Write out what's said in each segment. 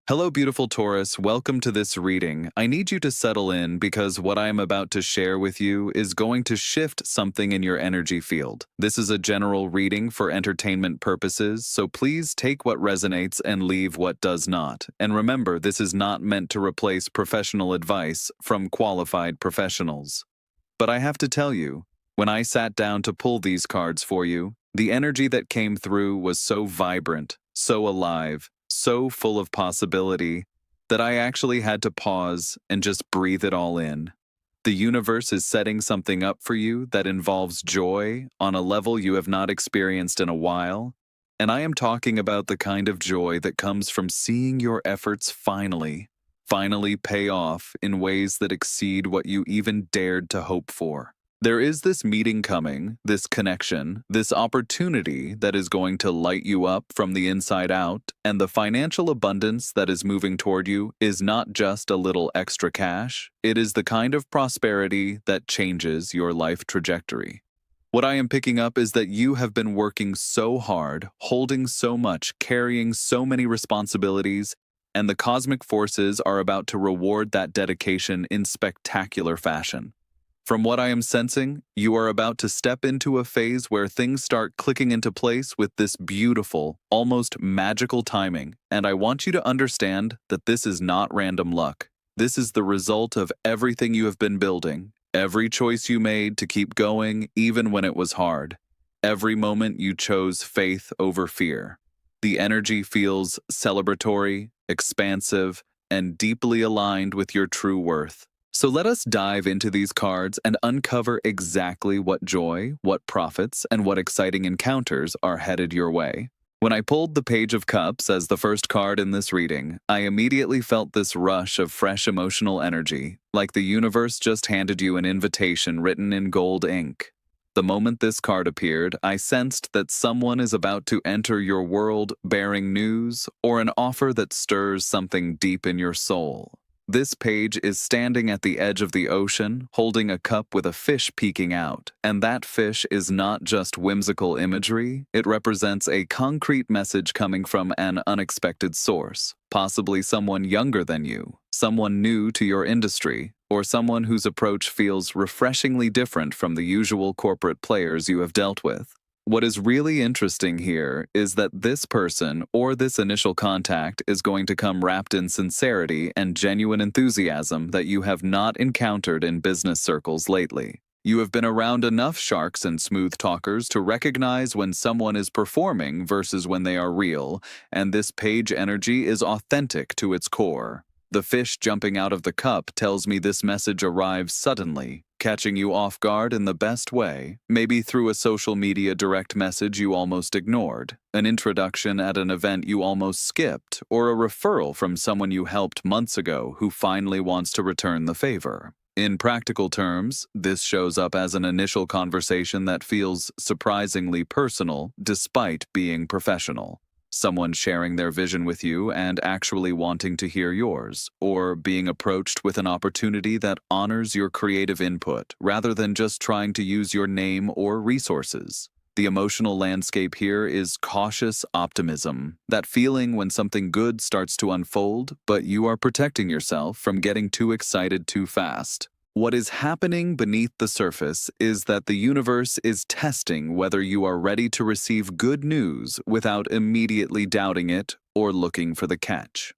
Hello, beautiful Taurus. Welcome to this reading. I need you to settle in because what I am about to share with you is going to shift something in your energy field. This is a general reading for entertainment purposes, so please take what resonates and leave what does not. And remember, this is not meant to replace professional advice from qualified professionals. But I have to tell you, when I sat down to pull these cards for you, the energy that came through was so vibrant, so alive, so full of possibility that I actually had to pause and just breathe it all in. The universe is setting something up for you that involves joy on a level you have not experienced in a while, and I am talking about the kind of joy that comes from seeing your efforts finally pay off in ways that exceed what you even dared to hope for. There is this meeting coming, this connection, this opportunity that is going to light you up from the inside out, and the financial abundance that is moving toward you is not just a little extra cash, it is the kind of prosperity that changes your life trajectory. What I am picking up is that you have been working so hard, holding so much, carrying so many responsibilities, and the cosmic forces are about to reward that dedication in spectacular fashion. From what I am sensing, you are about to step into a phase where things start clicking into place with this beautiful, almost magical timing, and I want you to understand that this is not random luck. This is the result of everything you have been building, every choice you made to keep going even when it was hard, every moment you chose faith over fear. The energy feels celebratory, expansive, and deeply aligned with your true worth. So let us dive into these cards and uncover exactly what joy, what profits, and what exciting encounters are headed your way. When I pulled the Page of Cups as the first card in this reading, I immediately felt this rush of fresh emotional energy, like the universe just handed you an invitation written in gold ink. The moment this card appeared, I sensed that someone is about to enter your world bearing news or an offer that stirs something deep in your soul. This page is standing at the edge of the ocean, holding a cup with a fish peeking out, and that fish is not just whimsical imagery, it represents a concrete message coming from an unexpected source, possibly someone younger than you, someone new to your industry, or someone whose approach feels refreshingly different from the usual corporate players you have dealt with. What is really interesting here is that this person or this initial contact is going to come wrapped in sincerity and genuine enthusiasm that you have not encountered in business circles lately. You have been around enough sharks and smooth talkers to recognize when someone is performing versus when they are real, and this page energy is authentic to its core. The fish jumping out of the cup tells me this message arrives suddenly, catching you off guard in the best way, maybe through a social media direct message you almost ignored, an introduction at an event you almost skipped, or a referral from someone you helped months ago who finally wants to return the favor. In practical terms, this shows up as an initial conversation that feels surprisingly personal despite being professional. Someone sharing their vision with you and actually wanting to hear yours, or being approached with an opportunity that honors your creative input rather than just trying to use your name or resources. The emotional landscape here is cautious optimism, that feeling when something good starts to unfold, but you are protecting yourself from getting too excited too fast. What is happening beneath the surface is that the universe is testing whether you are ready to receive good news without immediately doubting it or looking for the catch.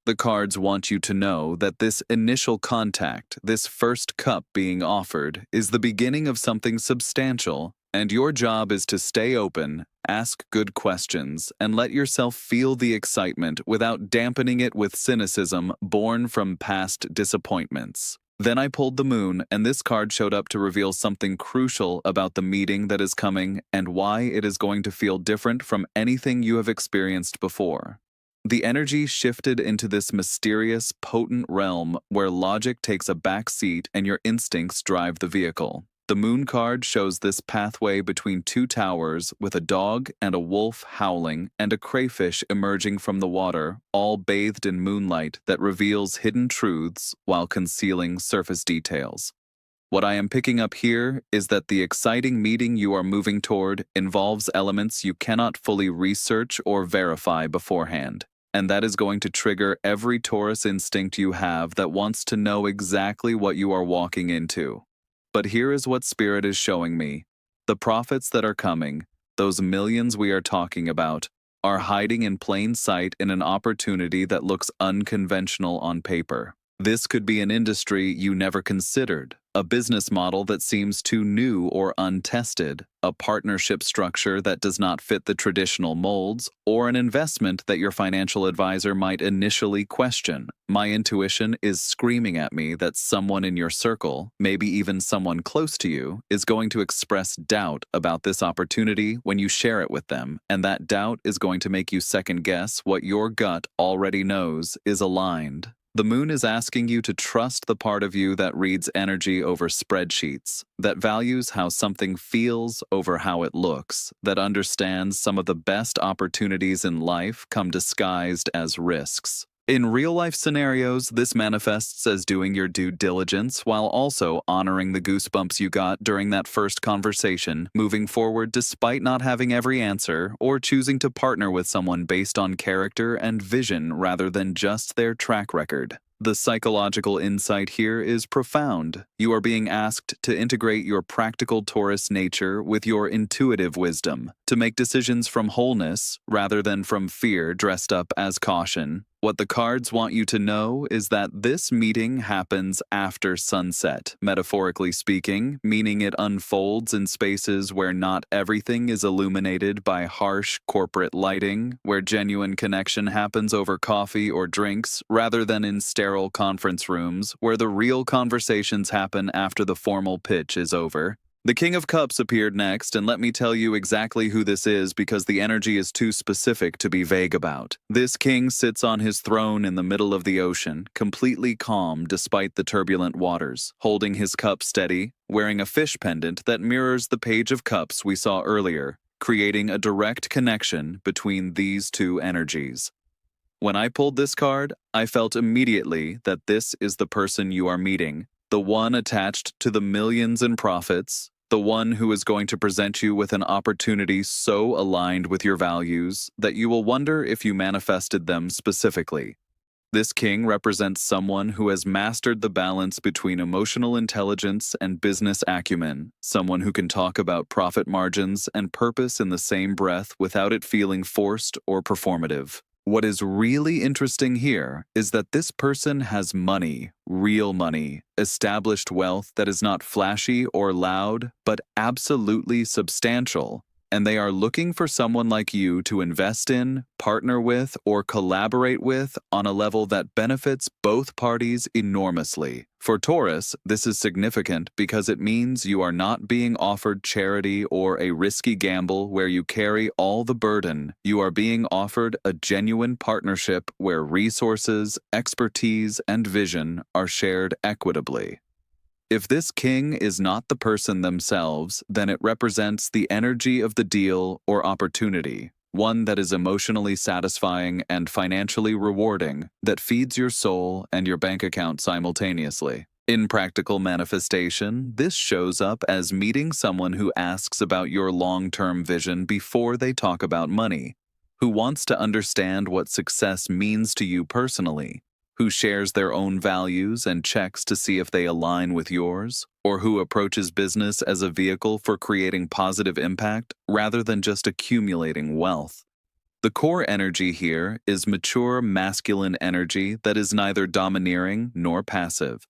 The cards want you to know that this initial contact, this first cup being offered, is the beginning of something substantial, and your job is to stay open, ask good questions, and let yourself feel the excitement without dampening it with cynicism born from past disappointments. Then I pulled the moon, and this card showed up to reveal something crucial about the meeting that is coming and why it is going to feel different from anything you have experienced before. The energy shifted into this mysterious, potent realm where logic takes a back seat and your instincts drive the vehicle. The moon card shows this pathway between two towers with a dog and a wolf howling and a crayfish emerging from the water, all bathed in moonlight that reveals hidden truths while concealing surface details. What I am picking up here is that the exciting meeting you are moving toward involves elements you cannot fully research or verify beforehand. and that is going to trigger every Taurus instinct you have that wants to know exactly what you are walking into. But here is what Spirit is showing me. The profits that are coming, those millions we are talking about, are hiding in plain sight in an opportunity that looks unconventional on paper. This could be an industry you never considered, a business model that seems too new or untested, a partnership structure that does not fit the traditional molds, or an investment that your financial advisor might initially question. My intuition is screaming at me that someone in your circle, maybe even someone close to you, is going to express doubt about this opportunity when you share it with them, and that doubt is going to make you second guess what your gut already knows is aligned. The moon is asking you to trust the part of you that reads energy over spreadsheets, that values how something feels over how it looks, that understands some of the best opportunities in life come disguised as risks. In real-life scenarios, this manifests as doing your due diligence while also honoring the goosebumps you got during that first conversation, moving forward despite not having every answer, or choosing to partner with someone based on character and vision rather than just their track record. The psychological insight here is profound. You are being asked to integrate your practical Taurus nature with your intuitive wisdom, to make decisions from wholeness rather than from fear dressed up as caution. What the cards want you to know is that this meeting happens after sunset, metaphorically speaking, meaning it unfolds in spaces where not everything is illuminated by harsh corporate lighting, where genuine connection happens over coffee or drinks, rather than in sterile conference rooms, where the real conversations happen after the formal pitch is over. The King of Cups appeared next, and let me tell you exactly who this is because the energy is too specific to be vague about. This king sits on his throne in the middle of the ocean, completely calm despite the turbulent waters, holding his cup steady, wearing a fish pendant that mirrors the Page of Cups we saw earlier, creating a direct connection between these two energies. When I pulled this card, I felt immediately that this is the person you are meeting, the one attached to the millions in profits, the one who is going to present you with an opportunity so aligned with your values that you will wonder if you manifested them specifically. This king represents someone who has mastered the balance between emotional intelligence and business acumen, someone who can talk about profit margins and purpose in the same breath without it feeling forced or performative. What is really interesting here is that this person has money, real money, established wealth that is not flashy or loud, but absolutely substantial. And they are looking for someone like you to invest in, partner with, or collaborate with on a level that benefits both parties enormously. For Taurus, this is significant because it means you are not being offered charity or a risky gamble where you carry all the burden. You are being offered a genuine partnership where resources, expertise, and vision are shared equitably. If this king is not the person themselves, then it represents the energy of the deal or opportunity, one that is emotionally satisfying and financially rewarding, that feeds your soul and your bank account simultaneously. In practical manifestation, this shows up as meeting someone who asks about your long-term vision before they talk about money, who wants to understand what success means to you personally, who shares their own values and checks to see if they align with yours, or who approaches business as a vehicle for creating positive impact rather than just accumulating wealth. The core energy here is mature masculine energy that is neither domineering nor passive,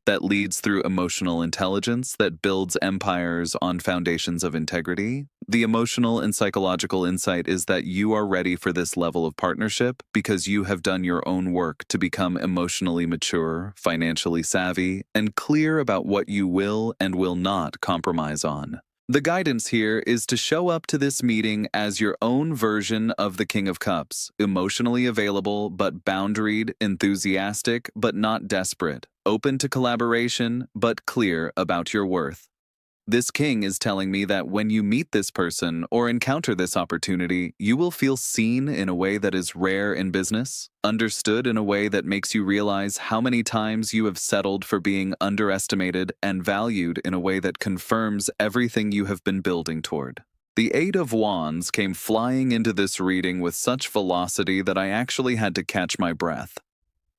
that leads through emotional intelligence, that builds empires on foundations of integrity. The emotional and psychological insight is that you are ready for this level of partnership because you have done your own work to become emotionally mature, financially savvy, and clear about what you will and will not compromise on. The guidance here is to show up to this meeting as your own version of the King of Cups, emotionally available but boundaried, enthusiastic but not desperate, open to collaboration but clear about your worth. This king is telling me that when you meet this person or encounter this opportunity, you will feel seen in a way that is rare in business, understood in a way that makes you realize how many times you have settled for being underestimated, and valued in a way that confirms everything you have been building toward. The Eight of Wands came flying into this reading with such velocity that I actually had to catch my breath.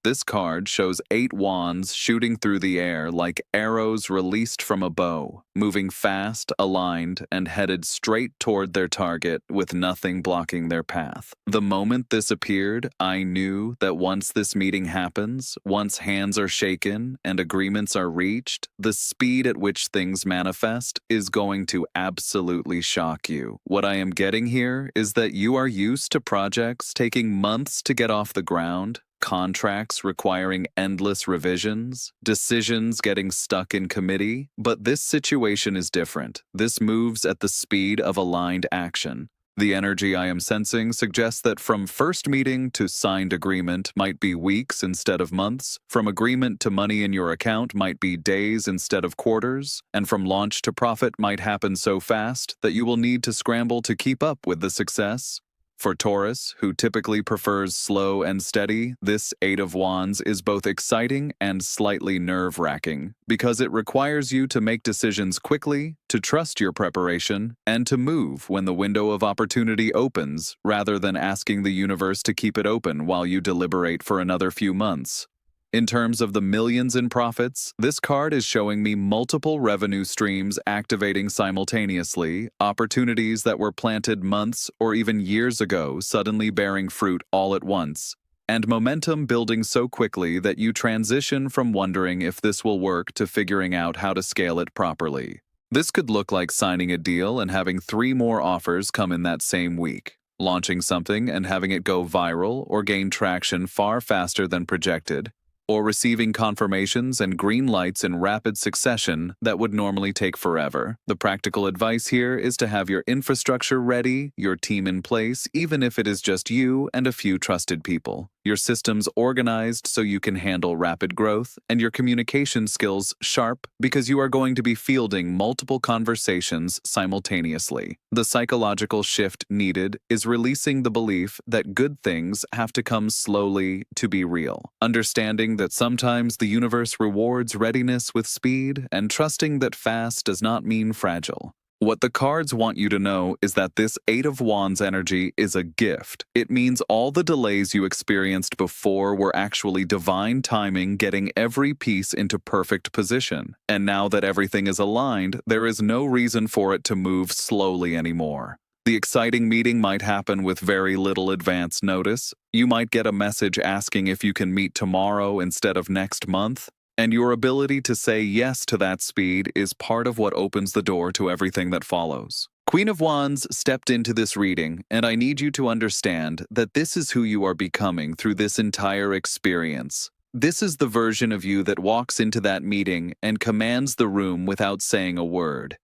This card shows 8 wands shooting through the air like arrows released from a bow, moving fast, aligned, and headed straight toward their target with nothing blocking their path. The moment this appeared, I knew that once this meeting happens, once hands are shaken and agreements are reached, the speed at which things manifest is going to absolutely shock you. What I am getting here is that you are used to projects taking months to get off the ground, contracts requiring endless revisions, decisions getting stuck in committee, but this situation is different. This moves at the speed of aligned action. The energy I am sensing suggests that from first meeting to signed agreement might be weeks instead of months, from agreement to money in your account might be days instead of quarters, and from launch to profit might happen so fast that you will need to scramble to keep up with the success. For Taurus, who typically prefers slow and steady, this Eight of Wands is both exciting and slightly nerve-wracking because it requires you to make decisions quickly, to trust your preparation, and to move when the window of opportunity opens rather than asking the universe to keep it open while you deliberate for another few months. In terms of the millions in profits, this card is showing me multiple revenue streams activating simultaneously, opportunities that were planted months or even years ago suddenly bearing fruit all at once, and momentum building so quickly that you transition from wondering if this will work to figuring out how to scale it properly. This could look like signing a deal and having 3 more offers come in that same week, launching something and having it go viral or gain traction far faster than projected, or receiving confirmations and green lights in rapid succession that would normally take forever. The practical advice here is to have your infrastructure ready, your team in place, even if it is just you and a few trusted people, your systems organized so you can handle rapid growth, and your communication skills sharp because you are going to be fielding multiple conversations simultaneously. The psychological shift needed is releasing the belief that good things have to come slowly to be real, understanding that sometimes the universe rewards readiness with speed, and trusting that fast does not mean fragile. What the cards want you to know is that this Eight of Wands energy is a gift. It means all the delays you experienced before were actually divine timing getting every piece into perfect position. And now that everything is aligned, there is no reason for it to move slowly anymore. The exciting meeting might happen with very little advance notice. You might get a message asking if you can meet tomorrow instead of next month. And your ability to say yes to that speed is part of what opens the door to everything that follows. Queen of Wands stepped into this reading, and I need you to understand that this is who you are becoming through this entire experience. This is the version of you that walks into that meeting and commands the room without saying a word.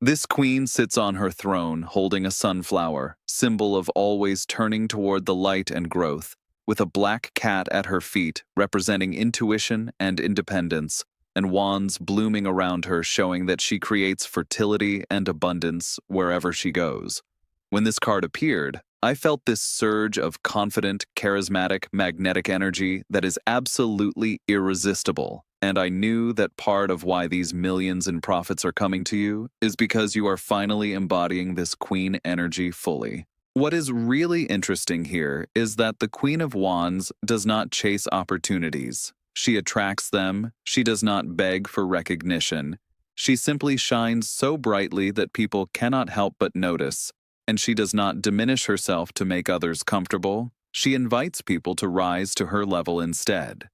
This queen sits on her throne holding a sunflower, symbol of always turning toward the light and growth, with a black cat at her feet representing intuition and independence, and wands blooming around her showing that she creates fertility and abundance wherever she goes. When this card appeared, I felt this surge of confident, charismatic, magnetic energy that is absolutely irresistible. And I knew that part of why these millions in profits are coming to you is because you are finally embodying this queen energy fully. What is really interesting here is that the Queen of Wands does not chase opportunities. She attracts them. She does not beg for recognition. She simply shines so brightly that people cannot help but notice. And she does not diminish herself to make others comfortable. She invites people to rise to her level instead.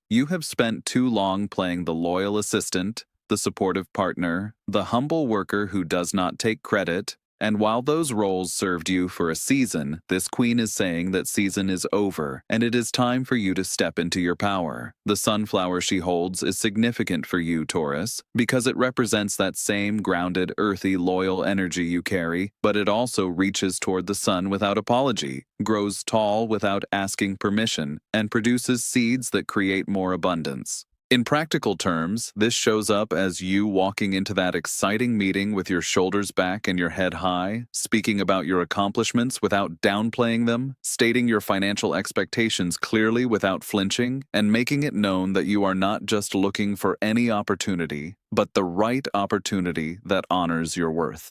You have spent too long playing the loyal assistant, the supportive partner, the humble worker who does not take credit, and while those roles served you for a season, this queen is saying that season is over, and it is time for you to step into your power. The sunflower she holds is significant for you, Taurus, because it represents that same grounded, earthy, loyal energy you carry, but it also reaches toward the sun without apology, grows tall without asking permission, and produces seeds that create more abundance. In practical terms, this shows up as you walking into that exciting meeting with your shoulders back and your head high, speaking about your accomplishments without downplaying them, stating your financial expectations clearly without flinching, and making it known that you are not just looking for any opportunity, but the right opportunity that honors your worth.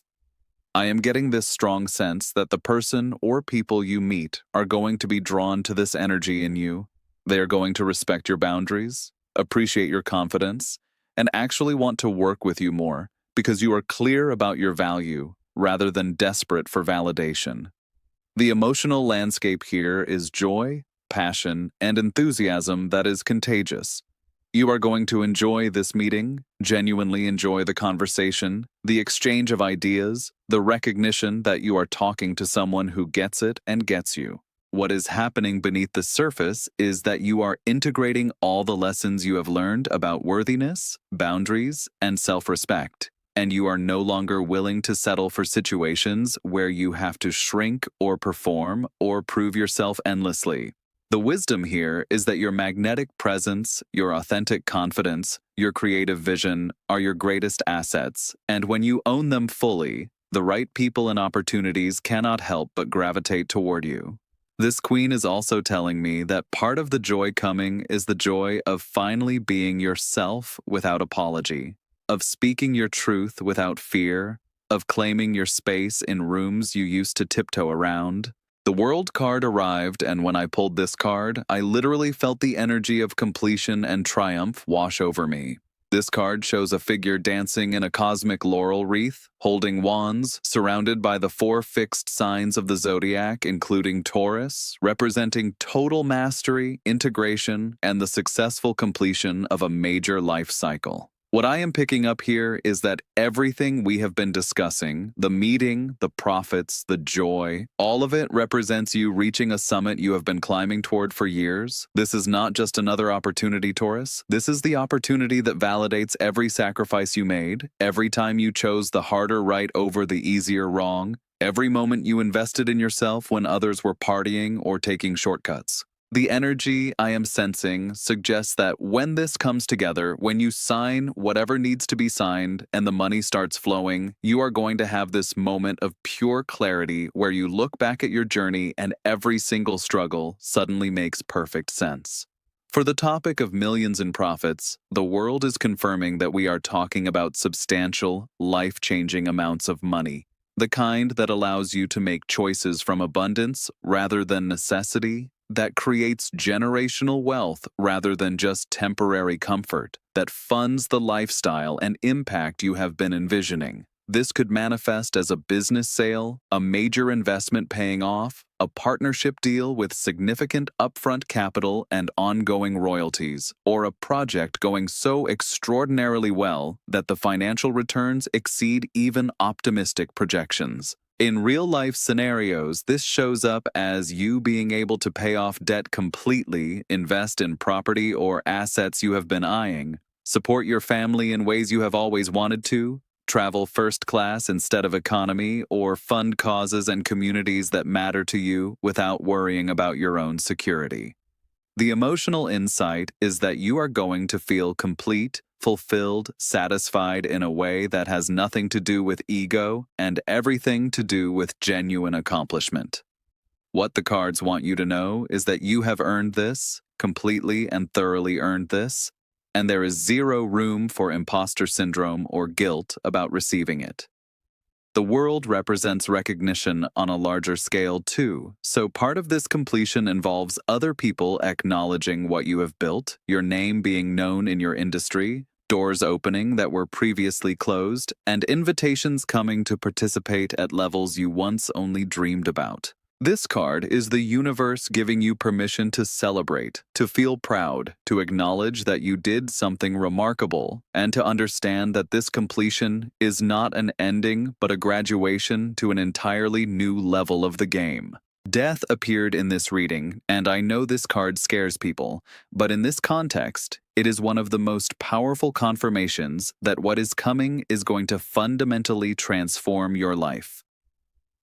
I am getting this strong sense that the person or people you meet are going to be drawn to this energy in you. They are going to respect your boundaries, appreciate your confidence, and actually want to work with you more because you are clear about your value rather than desperate for validation. The emotional landscape here is joy, passion, and enthusiasm that is contagious. You are going to enjoy this meeting, genuinely enjoy the conversation, the exchange of ideas, the recognition that you are talking to someone who gets it and gets you. What is happening beneath the surface is that you are integrating all the lessons you have learned about worthiness, boundaries, and self-respect, and you are no longer willing to settle for situations where you have to shrink or perform or prove yourself endlessly. The wisdom here is that your magnetic presence, your authentic confidence, your creative vision are your greatest assets, and when you own them fully, the right people and opportunities cannot help but gravitate toward you. This queen is also telling me that part of the joy coming is the joy of finally being yourself without apology, of speaking your truth without fear, of claiming your space in rooms you used to tiptoe around. The World card arrived, and when I pulled this card, I literally felt the energy of completion and triumph wash over me. This card shows a figure dancing in a cosmic laurel wreath, holding wands, surrounded by the 4 fixed signs of the zodiac, including Taurus, representing total mastery, integration, and the successful completion of a major life cycle. What I am picking up here is that everything we have been discussing, the meeting, the profits, the joy, all of it represents you reaching a summit you have been climbing toward for years. This is not just another opportunity, Taurus. This is the opportunity that validates every sacrifice you made, every time you chose the harder right over the easier wrong, every moment you invested in yourself when others were partying or taking shortcuts. The energy I am sensing suggests that when this comes together, when you sign whatever needs to be signed and the money starts flowing, you are going to have this moment of pure clarity where you look back at your journey and every single struggle suddenly makes perfect sense. For the topic of millions in profits, the world is confirming that we are talking about substantial, life-changing amounts of money. The kind that allows you to make choices from abundance rather than necessity, that creates generational wealth rather than just temporary comfort, that funds the lifestyle and impact you have been envisioning. This could manifest as a business sale, a major investment paying off, a partnership deal with significant upfront capital and ongoing royalties, or a project going so extraordinarily well that the financial returns exceed even optimistic projections. In real-life scenarios, this shows up as you being able to pay off debt completely, invest in property or assets you have been eyeing, support your family in ways you have always wanted to, travel first class instead of economy, or fund causes and communities that matter to you without worrying about your own security. The emotional insight is that you are going to feel complete, fulfilled, satisfied in a way that has nothing to do with ego and everything to do with genuine accomplishment. What the cards want you to know is that you have earned this, completely and thoroughly earned this, and there is zero room for imposter syndrome or guilt about receiving it. The world represents recognition on a larger scale too, so part of this completion involves other people acknowledging what you have built, your name being known in your industry, doors opening that were previously closed, and invitations coming to participate at levels you once only dreamed about. This card is the universe giving you permission to celebrate, to feel proud, to acknowledge that you did something remarkable, and to understand that this completion is not an ending but a graduation to an entirely new level of the game. Death appeared in this reading, and I know this card scares people, but in this context, it is one of the most powerful confirmations that what is coming is going to fundamentally transform your life.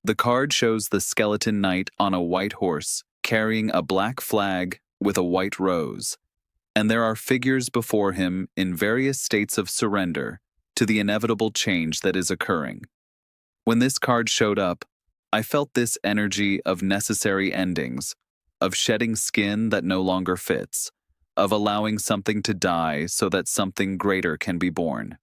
The card shows the skeleton knight on a white horse, carrying a black flag with a white rose, and there are figures before him in various states of surrender to the inevitable change that is occurring. When this card showed up, I felt this energy of necessary endings, of shedding skin that no longer fits, of allowing something to die so that something greater can be born.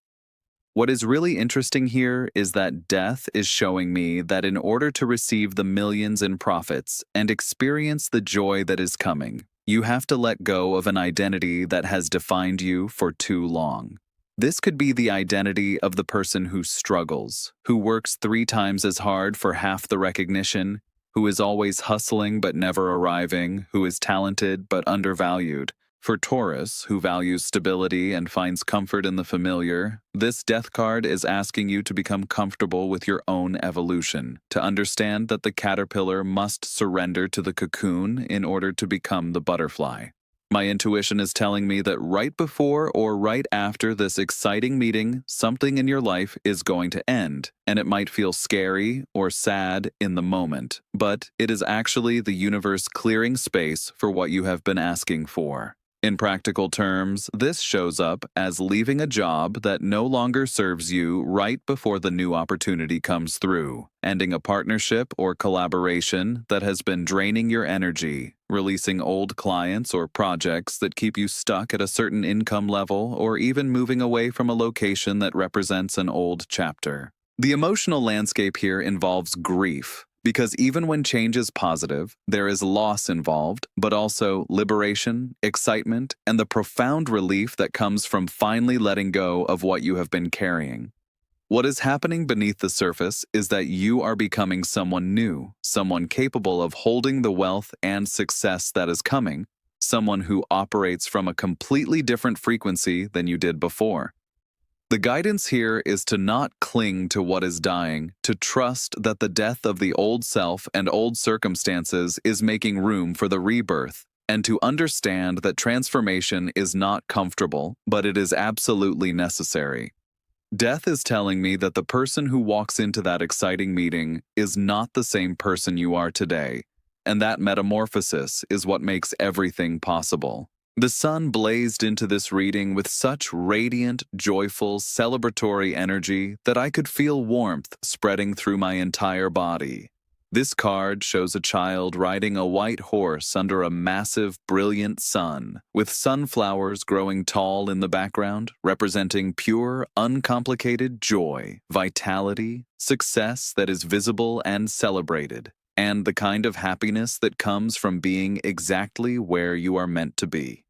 What is really interesting here is that death is showing me that in order to receive the millions in profits and experience the joy that is coming, you have to let go of an identity that has defined you for too long. This could be the identity of the person who struggles, who works 3 times as hard for half the recognition, who is always hustling but never arriving, who is talented but undervalued. For Taurus, who values stability and finds comfort in the familiar, this death card is asking you to become comfortable with your own evolution, to understand that the caterpillar must surrender to the cocoon in order to become the butterfly. My intuition is telling me that right before or right after this exciting meeting, something in your life is going to end, and it might feel scary or sad in the moment, but it is actually the universe clearing space for what you have been asking for. In practical terms, this shows up as leaving a job that no longer serves you right before the new opportunity comes through, ending a partnership or collaboration that has been draining your energy, releasing old clients or projects that keep you stuck at a certain income level, or even moving away from a location that represents an old chapter. The emotional landscape here involves grief, because even when change is positive, there is loss involved, but also liberation, excitement, and the profound relief that comes from finally letting go of what you have been carrying. What is happening beneath the surface is that you are becoming someone new, someone capable of holding the wealth and success that is coming, someone who operates from a completely different frequency than you did before. The guidance here is to not cling to what is dying, to trust that the death of the old self and old circumstances is making room for the rebirth, and to understand that transformation is not comfortable, but it is absolutely necessary. Death is telling me that the person who walks into that exciting meeting is not the same person you are today, and that metamorphosis is what makes everything possible. The sun blazed into this reading with such radiant, joyful, celebratory energy that I could feel warmth spreading through my entire body. This card shows a child riding a white horse under a massive, brilliant sun, with sunflowers growing tall in the background, representing pure, uncomplicated joy, vitality, success that is visible and celebrated, and the kind of happiness that comes from being exactly where you are meant to be.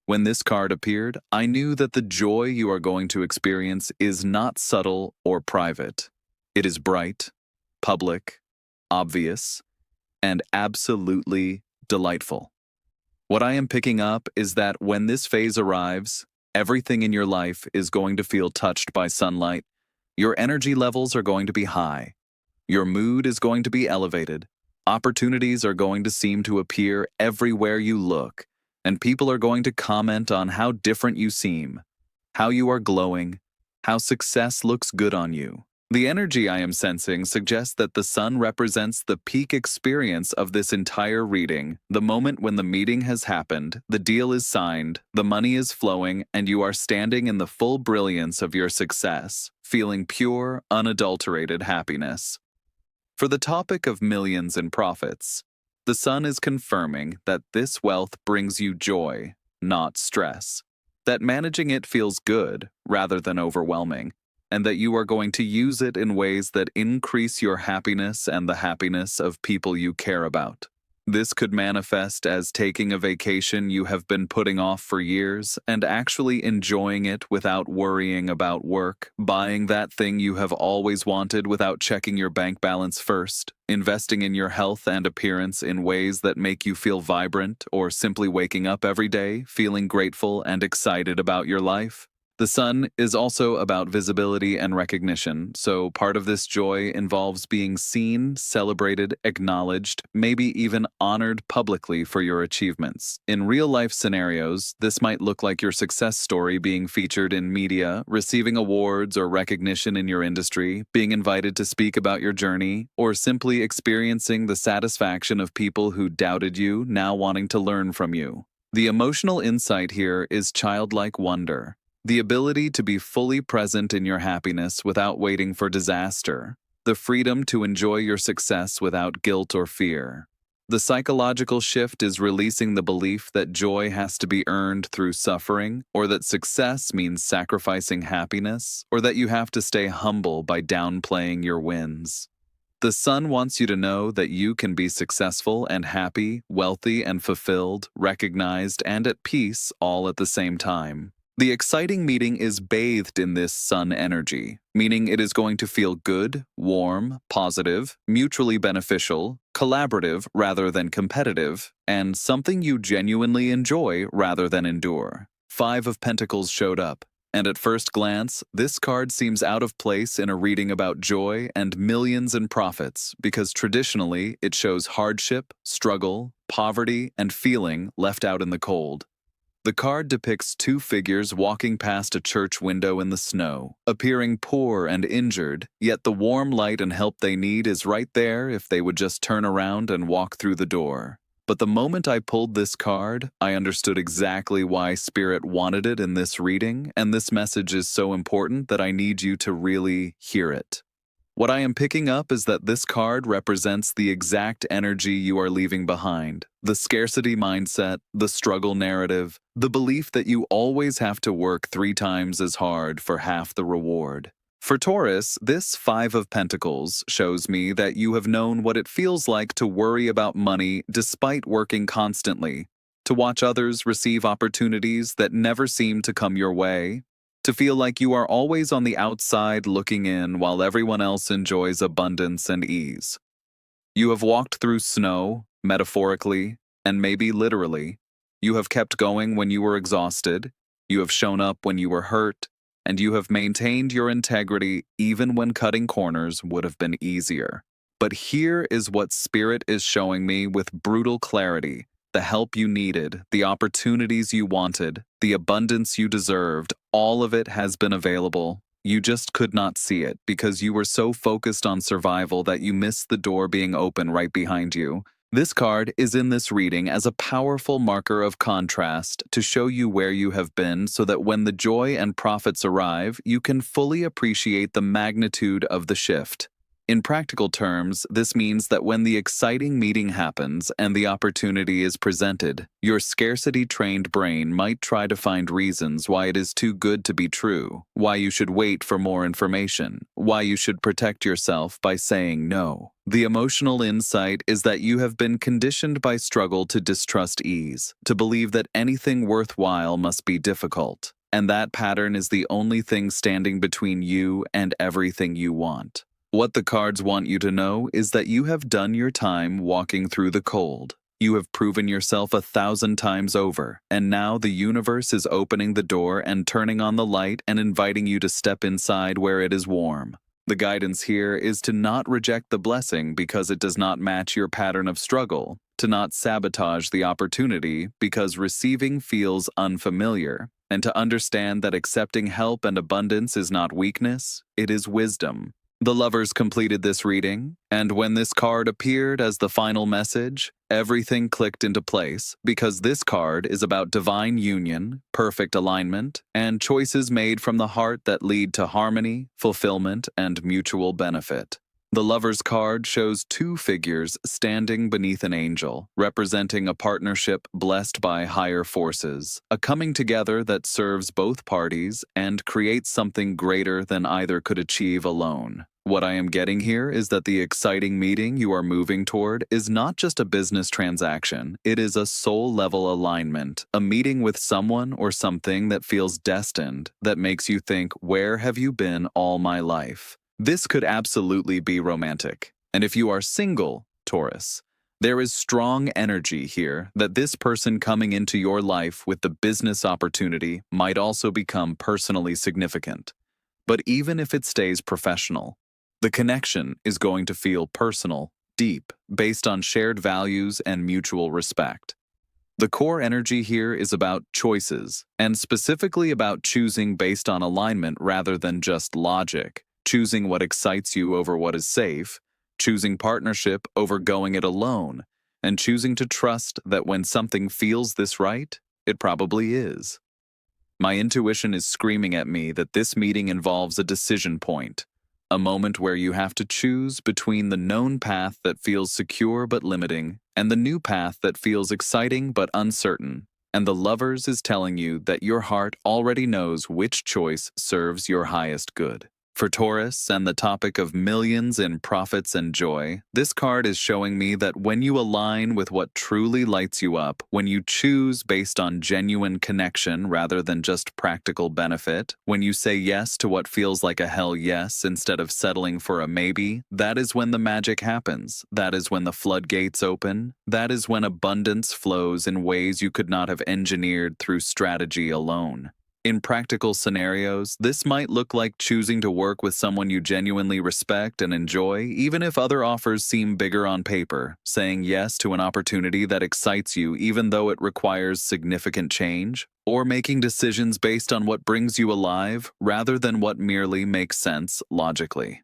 When this card appeared, I knew that the joy you are going to experience is not subtle or private. It is bright, public, obvious, and absolutely delightful. What I am picking up is that when this phase arrives, everything in your life is going to feel touched by sunlight. Your energy levels are going to be high. Your mood is going to be elevated. Opportunities are going to seem to appear everywhere you look, and people are going to comment on how different you seem, how you are glowing, how success looks good on you. The energy I am sensing suggests that the sun represents the peak experience of this entire reading, the moment when the meeting has happened, the deal is signed, the money is flowing, and you are standing in the full brilliance of your success, feeling pure, unadulterated happiness. For the topic of millions in profits, the sun is confirming that this wealth brings you joy, not stress, that managing it feels good rather than overwhelming, and that you are going to use it in ways that increase your happiness and the happiness of people you care about. This could manifest as taking a vacation you have been putting off for years and actually enjoying it without worrying about work, buying that thing you have always wanted without checking your bank balance first, investing in your health and appearance in ways that make you feel vibrant, or simply waking up every day feeling grateful and excited about your life. The sun is also about visibility and recognition, so part of this joy involves being seen, celebrated, acknowledged, maybe even honored publicly for your achievements. In real-life scenarios, this might look like your success story being featured in media, receiving awards or recognition in your industry, being invited to speak about your journey, or simply experiencing the satisfaction of people who doubted you now wanting to learn from you. The emotional insight here is childlike wonder. The ability to be fully present in your happiness without waiting for disaster. The freedom to enjoy your success without guilt or fear. The psychological shift is releasing the belief that joy has to be earned through suffering, or that success means sacrificing happiness, or that you have to stay humble by downplaying your wins. The sun wants you to know that you can be successful and happy, wealthy and fulfilled, recognized and at peace all at the same time. The exciting meeting is bathed in this sun energy, meaning it is going to feel good, warm, positive, mutually beneficial, collaborative rather than competitive, and something you genuinely enjoy rather than endure. Five of Pentacles showed up, and at first glance, this card seems out of place in a reading about joy and millions in profits because traditionally it shows hardship, struggle, poverty, and feeling left out in the cold. The card depicts two figures walking past a church window in the snow, appearing poor and injured, yet the warm light and help they need is right there if they would just turn around and walk through the door. But the moment I pulled this card, I understood exactly why Spirit wanted it in this reading, and this message is so important that I need you to really hear it. What I am picking up is that this card represents the exact energy you are leaving behind. The scarcity mindset, the struggle narrative, the belief that you always have to work 3 times as hard for half the reward. For Taurus, this Five of Pentacles shows me that you have known what it feels like to worry about money despite working constantly, to watch others receive opportunities that never seem to come your way, to feel like you are always on the outside looking in while everyone else enjoys abundance and ease. You have walked through snow, metaphorically, and maybe literally. You have kept going when you were exhausted, you have shown up when you were hurt, and you have maintained your integrity even when cutting corners would have been easier. But here is what Spirit is showing me with brutal clarity. The help you needed, the opportunities you wanted, the abundance you deserved, all of it has been available. You just could not see it because you were so focused on survival that you missed the door being open right behind you. This card is in this reading as a powerful marker of contrast to show you where you have been so that when the joy and profits arrive, you can fully appreciate the magnitude of the shift. In practical terms, this means that when the exciting meeting happens and the opportunity is presented, your scarcity-trained brain might try to find reasons why it is too good to be true, why you should wait for more information, why you should protect yourself by saying no. The emotional insight is that you have been conditioned by struggle to distrust ease, to believe that anything worthwhile must be difficult, and that pattern is the only thing standing between you and everything you want. What the cards want you to know is that you have done your time walking through the cold. You have proven yourself 1,000 times over, and now the universe is opening the door and turning on the light and inviting you to step inside where it is warm. The guidance here is to not reject the blessing because it does not match your pattern of struggle, to not sabotage the opportunity because receiving feels unfamiliar, and to understand that accepting help and abundance is not weakness, it is wisdom. The lovers completed this reading, and when this card appeared as the final message, everything clicked into place because this card is about divine union, perfect alignment, and choices made from the heart that lead to harmony, fulfillment, and mutual benefit. The Lover's card shows 2 figures standing beneath an angel, representing a partnership blessed by higher forces, a coming together that serves both parties and creates something greater than either could achieve alone. What I am getting here is that the exciting meeting you are moving toward is not just a business transaction, it is a soul-level alignment, a meeting with someone or something that feels destined, that makes you think, where have you been all my life? This could absolutely be romantic. And if you are single, Taurus, there is strong energy here that this person coming into your life with the business opportunity might also become personally significant. But even if it stays professional, the connection is going to feel personal, deep, based on shared values and mutual respect. The core energy here is about choices, and specifically about choosing based on alignment rather than just logic. Choosing what excites you over what is safe, choosing partnership over going it alone, and choosing to trust that when something feels this right, it probably is. My intuition is screaming at me that this meeting involves a decision point, a moment where you have to choose between the known path that feels secure but limiting and the new path that feels exciting but uncertain. And the Lovers is telling you that your heart already knows which choice serves your highest good. For Taurus and the topic of millions in profits and joy, this card is showing me that when you align with what truly lights you up, when you choose based on genuine connection rather than just practical benefit, when you say yes to what feels like a hell yes instead of settling for a maybe, that is when the magic happens. That is when the floodgates open. That is when abundance flows in ways you could not have engineered through strategy alone. In practical scenarios, this might look like choosing to work with someone you genuinely respect and enjoy, even if other offers seem bigger on paper, saying yes to an opportunity that excites you even though it requires significant change, or making decisions based on what brings you alive rather than what merely makes sense logically.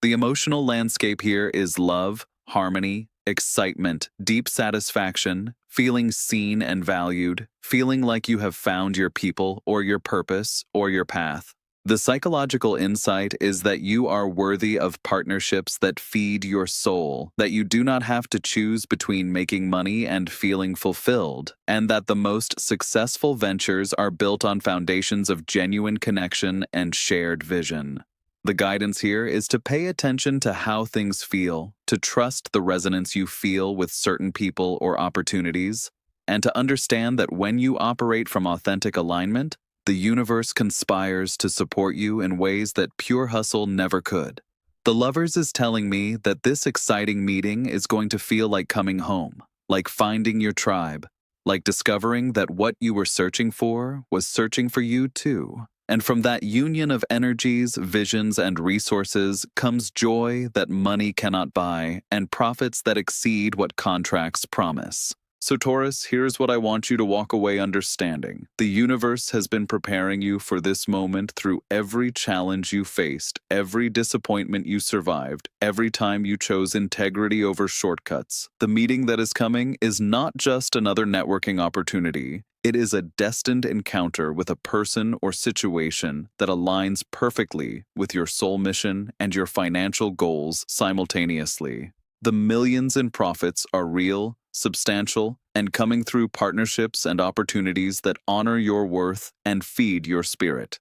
The emotional landscape here is love, harmony, excitement, deep satisfaction, feeling seen and valued, feeling like you have found your people or your purpose or your path. The psychological insight is that you are worthy of partnerships that feed your soul, that you do not have to choose between making money and feeling fulfilled, and that the most successful ventures are built on foundations of genuine connection and shared vision. The guidance here is to pay attention to how things feel, to trust the resonance you feel with certain people or opportunities, and to understand that when you operate from authentic alignment, the universe conspires to support you in ways that pure hustle never could. The Lovers is telling me that this exciting meeting is going to feel like coming home, like finding your tribe, like discovering that what you were searching for was searching for you too. And from that union of energies, visions, and resources comes joy that money cannot buy and profits that exceed what contracts promise. So Taurus, here's what I want you to walk away understanding. The universe has been preparing you for this moment through every challenge you faced, every disappointment you survived, every time you chose integrity over shortcuts. The meeting that is coming is not just another networking opportunity. It is a destined encounter with a person or situation that aligns perfectly with your soul mission and your financial goals simultaneously. The millions in profits are real, substantial, and coming through partnerships and opportunities that honor your worth and feed your spirit.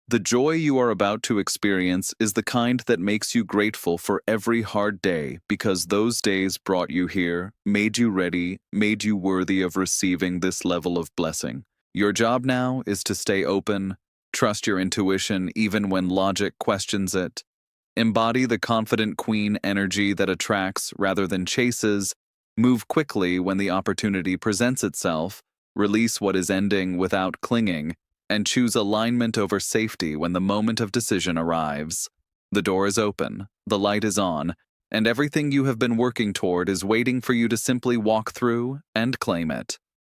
The joy you are about to experience is the kind that makes you grateful for every hard day because those days brought you here, made you ready, made you worthy of receiving this level of blessing. Your job now is to stay open, trust your intuition even when logic questions it, embody the confident queen energy that attracts rather than chases, move quickly when the opportunity presents itself, release what is ending without clinging, and choose alignment over safety when the moment of decision arrives. The door is open, the light is on, and everything you have been working toward is waiting for you to simply walk through and claim it.